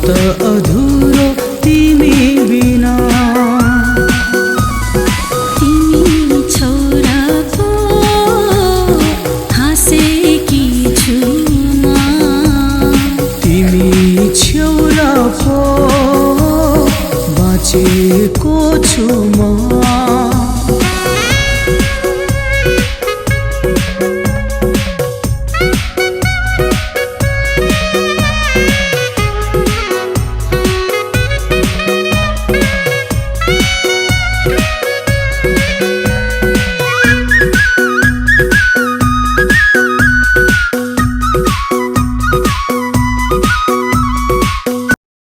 त अधुरो तिमी बिना। तिमी छोरा पो हाँसेकी छु म, तिमी छेउरा पो बाँचेको छु म।